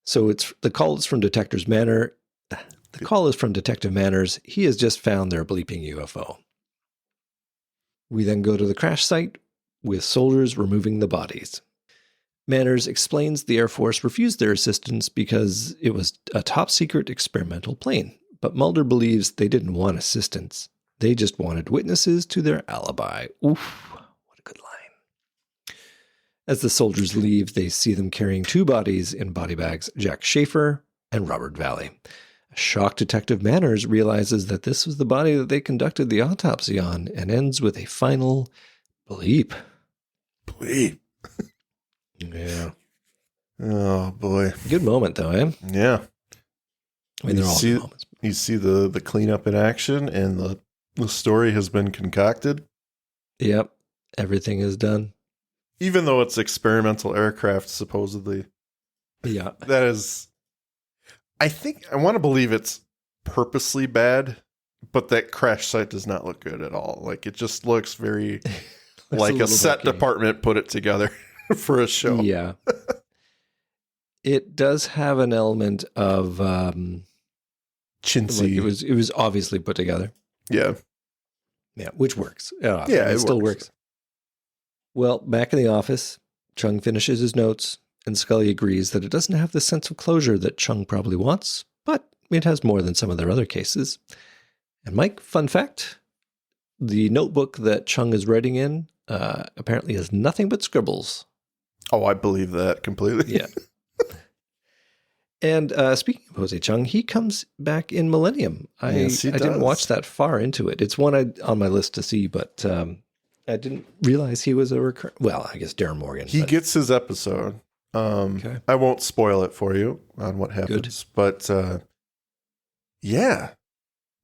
So the call is from Detective Manor. The call is from Detective Manners. He has just found their bleeping UFO. We then go to the crash site with soldiers removing the bodies. Manners explains the Air Force refused their assistance because it was a top-secret experimental plane, but Mulder believes they didn't want assistance. They just wanted witnesses to their alibi. Oof, what a good line. As the soldiers leave, they see them carrying two bodies in body bags, Jack Schaefer and Robert Valley. A shocked Detective Manners realizes that this was the body that they conducted the autopsy on and ends with a final bleep. Bleep. Yeah. Oh, boy. Good moment, though, eh? Yeah. I mean, they're all good moments. You see the cleanup in action, and the story has been concocted. Yep. Everything is done. Even though it's experimental aircraft, supposedly. Yeah. That is... I want to believe it's purposely bad, but that crash site does not look good at all. Like, it just looks very... like a set department put it together for a show. Yeah. It does have an element of chintzy. Like it was obviously put together. Yeah. Yeah, which works. Yeah, it still works. Well, back in the office, Chung finishes his notes, and Scully agrees that it doesn't have the sense of closure that Chung probably wants, but it has more than some of their other cases. And Mike, fun fact, the notebook that Chung is writing in apparently has nothing but scribbles. Oh, I believe that completely. Yeah. And speaking of Jose Chung, he comes back in Millennium. Yes, he I didn't does. watch that far into it. It's one on my list to see, but I didn't realize he was a recurrent. Well, I guess Darin Morgan. He gets his episode. Okay. I won't spoil it for you on what happens, but yeah.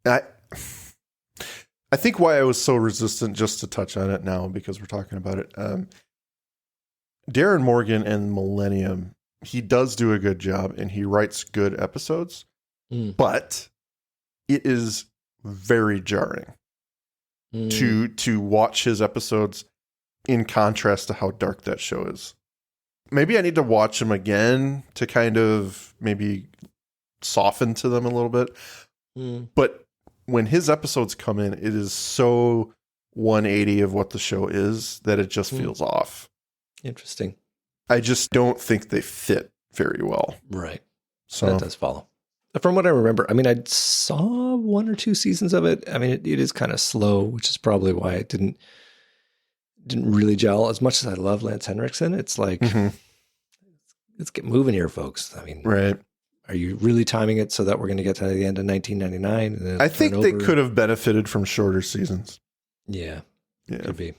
I think why I was so resistant, just to touch on it now because we're talking about it. Darin Morgan and Millennium, he does do a good job and he writes good episodes, but it is very jarring to watch his episodes in contrast to how dark that show is. Maybe I need to watch them again to kind of maybe soften to them a little bit. But when his episodes come in, it is so 180 of what the show is that it just feels off. Interesting. I just don't think they fit very well. Right. So that does follow. From what I remember, I mean, I saw 1 or 2 seasons of it. I mean, it is kind of slow, which is probably why it didn't really gel. As much as I love Lance Henriksen, it's like, let's get moving here, folks. I mean, right. Are you really timing it so that we're going to get to the end of 1999? And then I think they could have benefited from shorter seasons. Yeah, could be.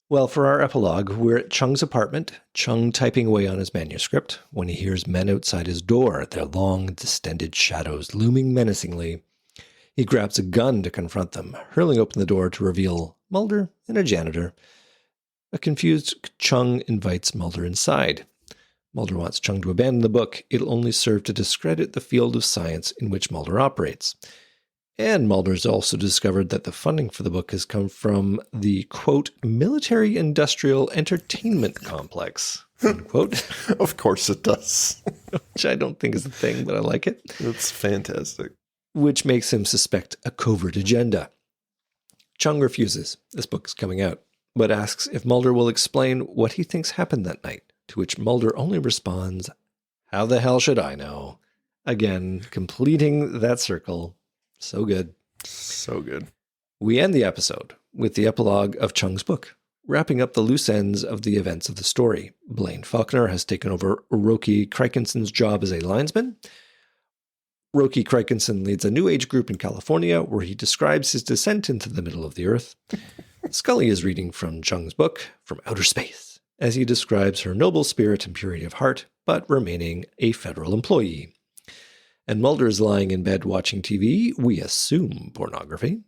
Well, for our epilogue, we're at Chung's apartment, Chung typing away on his manuscript, when he hears men outside his door, their long, distended shadows looming menacingly. He grabs a gun to confront them, hurling open the door to reveal Mulder and a janitor. A confused Chung invites Mulder inside. Mulder wants Chung to abandon the book. It'll only serve to discredit the field of science in which Mulder operates. And Mulder's also discovered that the funding for the book has come from the, quote, military-industrial entertainment complex, unquote. Of course it does. Which I don't think is a thing, but I like it. It's fantastic. Which makes him suspect a covert agenda. Chung refuses. This book is coming out, but asks if Mulder will explain what he thinks happened that night, to which Mulder only responds, "How the hell should I know?" Again, completing that circle. So good. So good. We end the episode with the epilogue of Chung's book, wrapping up the loose ends of the events of the story. Blaine Faulkner has taken over Roki Krikensen's job as a linesman. Roki Krikensen leads a new age group in California where he describes his descent into the middle of the earth. Scully is reading from Chung's book, From Outer Space, as he describes her noble spirit and purity of heart, but remaining a federal employee. And Mulder is lying in bed watching TV, we assume pornography,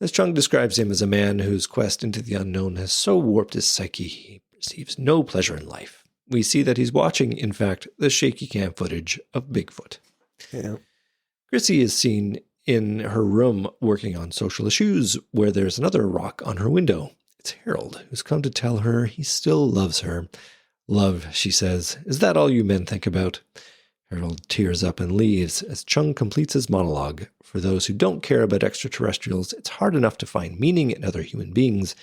as Chung describes him as a man whose quest into the unknown has so warped his psyche he perceives no pleasure in life. We see that he's watching, in fact, the shaky cam footage of Bigfoot. Yeah. Chrissy is seen in her room working on social issues, where there's another rock on her window. It's Harold, who's come to tell her he still loves her. Love, she says, is that all you men think about? Harold tears up and leaves as Chung completes his monologue. For those who don't care about extraterrestrials, it's hard enough to find meaning in other human beings,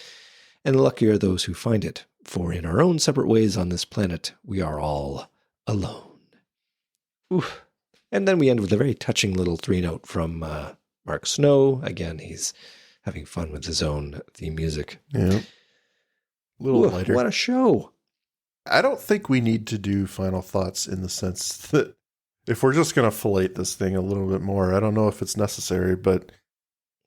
and lucky are those who find it, for in our own separate ways on this planet, we are all alone. Oof. And then we end with a very touching little 3-note from Mark Snow. Again, he's having fun with his own theme music. Yeah. A little lighter. What a show. I don't think we need to do final thoughts in the sense that if we're just going to fillet this thing a little bit more, I don't know if it's necessary, but...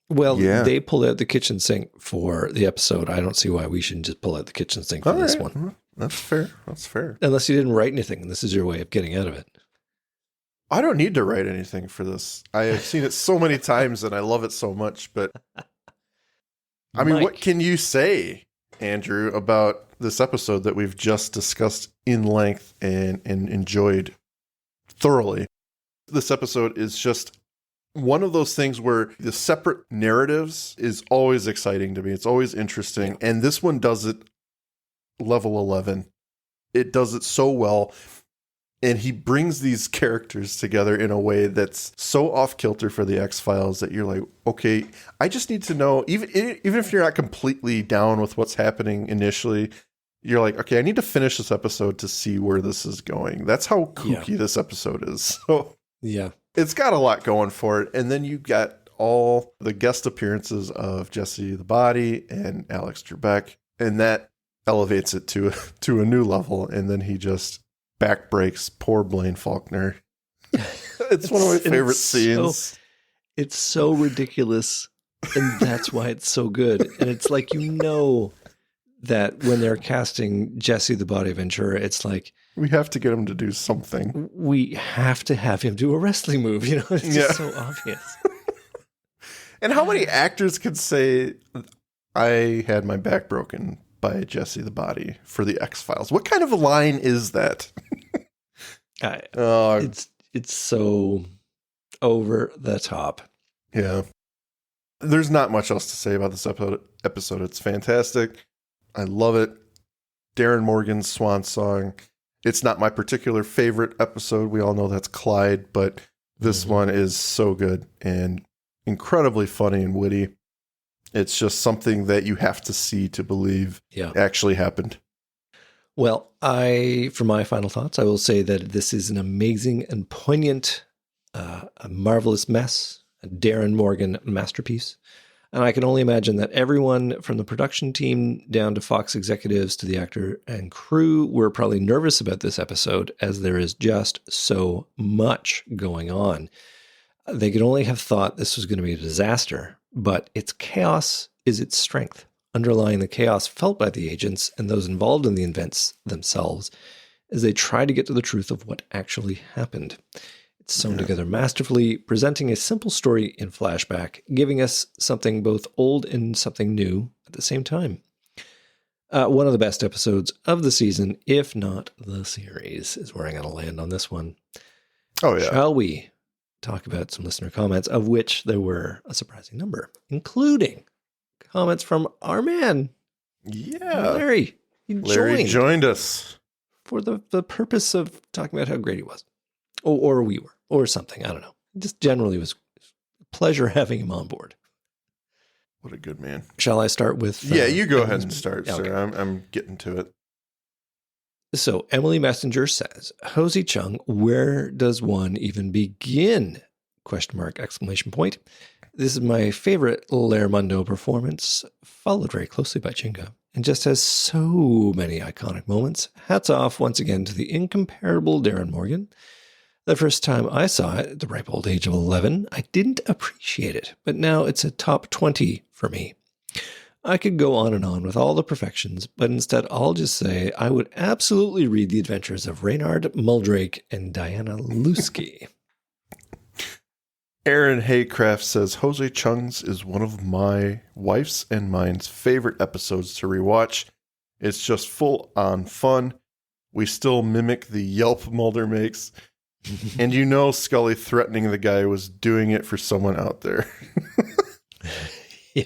Well, they pulled out the kitchen sink for the episode. I don't see why we shouldn't just pull out the kitchen sink for this one. That's fair. That's fair. Unless you didn't write anything, and this is your way of getting out of it. I don't need to write anything for this. I have seen it so many times and I love it so much, but... I mean, what can you say, Andrew, about this episode that we've just discussed in length and enjoyed thoroughly? This episode is just one of those things where the separate narratives is always exciting to me. It's always interesting. And this one does it level 11. It does it so well. And he brings these characters together in a way that's so off kilter for the X-Files that you're like, okay, I just need to know, even if you're not completely down with what's happening initially, you're like, okay, I need to finish this episode to see where this is going. That's how kooky this episode is. So yeah, it's got a lot going for it. And then you got all the guest appearances of Jesse the Body and Alex Trebek, and that elevates it to a new level. And then he just back breaks poor Blaine Faulkner. It's one of my favorite scenes. It's so ridiculous, and that's why it's so good. And it's like, you know, that when they're casting Jesse the Body Ventura, it's like, we have to get him to do something. We have to have him do a wrestling move. You know, it's just so obvious. And how many actors could say, I had my back broken by Jesse the Body for the X-Files? What kind of a line is that? It's so over the top. Yeah. There's not much else to say about this episode. It's fantastic. I love it. Darin Morgan's swan song. It's not my particular favorite episode. We all know that's Clyde, but This one is so good and incredibly funny and witty. It's just something that you have to see to believe actually happened. Well, for my final thoughts, I will say that this is an amazing and poignant, a marvelous mess, a Darin Morgan masterpiece. And I can only imagine that everyone from the production team down to Fox executives to the actor and crew were probably nervous about this episode, as there is just so much going on. They could only have thought this was going to be a disaster, but its chaos is its strength. Underlying the chaos felt by the agents and those involved in the events themselves as they try to get to the truth of what actually happened. It's sewn together masterfully, presenting a simple story in flashback, giving us something both old and something new at the same time. One of the best episodes of the season, if not the series, is where I'm going to land on this one. Oh, yeah. Shall we talk about some listener comments, of which there were a surprising number, including comments from our man, Larry. Larry joined us for the purpose of talking about how great he was, or we were, or something. I don't know. Just generally was a pleasure having him on board. What a good man. Shall I start with? Yeah, you go ahead and start, sir. Okay. I'm getting to it. So Emily Messenger says, Hosey Chung, where does one even begin? ? This is my favorite Lermondo performance, followed very closely by Chinga, and just has so many iconic moments. Hats off once again to the incomparable Darin Morgan. The first time I saw it, at the ripe old age of 11, I didn't appreciate it, but now it's a top 20 for me. I could go on and on with all the perfections, but instead I'll just say I would absolutely read the adventures of Reynard Muldrake and Diana Lusky. Aaron Haycraft says, Hosey Chung's is one of my wife's and mine's favorite episodes to rewatch. It's just full on fun. We still mimic the yelp Mulder makes. And you know Scully threatening the guy was doing it for someone out there. Yeah.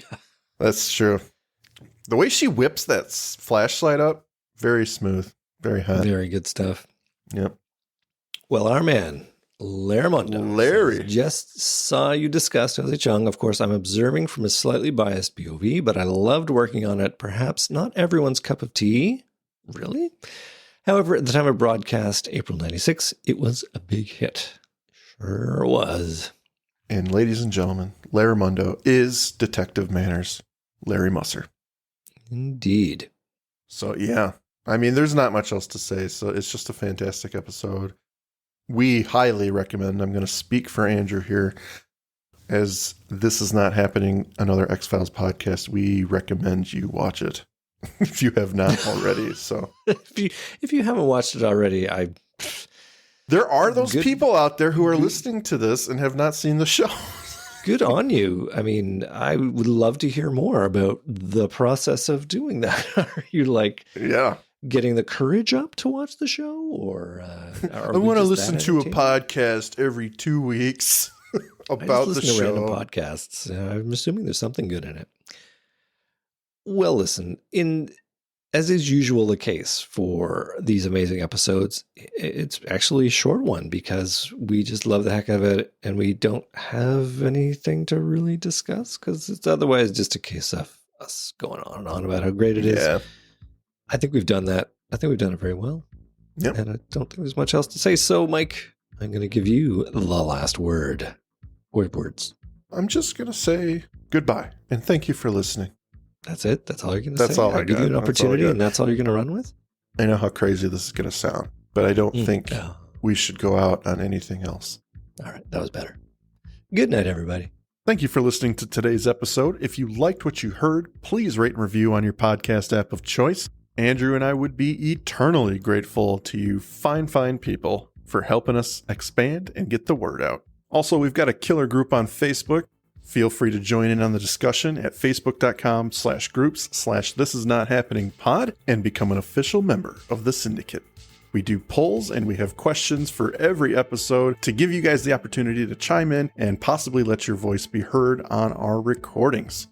That's true. The way she whips that flashlight up, very smooth, very hot. Very good stuff. Yep. Well, our man, Larry, just saw you discuss Hosey Chung. Of course, I'm observing from a slightly biased POV, but I loved working on it. Perhaps not everyone's cup of tea. Really? However, at the time of broadcast, April 96, it was a big hit. Sure was. And ladies and gentlemen, Lermondo is Detective Manners, Larry Musser. Indeed. So, yeah. I mean, there's not much else to say. So it's just a fantastic episode. We highly recommend, I'm going to speak for Andrew here, as this is not happening, another X-Files podcast. We recommend you watch it if you have not already. So if you haven't watched it already, there are those people out there who are listening to this and have not seen the show. Good on you. I mean, I would love to hear more about the process of doing that. Are you getting the courage up to watch the show, or I want to listen to a podcast every 2 weeks about the show. To random podcasts. I'm assuming there's something good in it. Well, listen, as is usual the case for these amazing episodes, it's actually a short one because we just love the heck out of it, and we don't have anything to really discuss because it's otherwise just a case of us going on and on about how great it is. I think we've done that. I think we've done it very well. Yep. And I don't think there's much else to say. So, Mike, I'm going to give you the last word. Words. I'm just going to say goodbye and thank you for listening. That's it? That's all you're going to say? That's all I got. Give you an opportunity and that's all you're going to run with? I know how crazy this is going to sound, but I don't think we should go out on anything else. All right. That was better. Good night, everybody. Thank you for listening to today's episode. If you liked what you heard, please rate and review on your podcast app of choice. Andrew and I would be eternally grateful to you fine people for helping us expand and get the word out. Also, we've got a killer group on Facebook. Feel free to join in on the discussion at facebook.com/groups/thisisnothappeningpod and become an official member of the syndicate. We do polls and we have questions for every episode to give you guys the opportunity to chime in and possibly let your voice be heard on our recordings.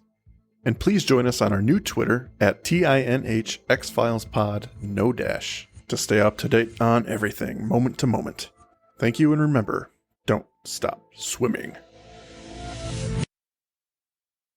And please join us on our new Twitter at TINHXFilesPod, no dash, to stay up to date on everything, moment to moment. Thank you, and remember, don't stop swimming.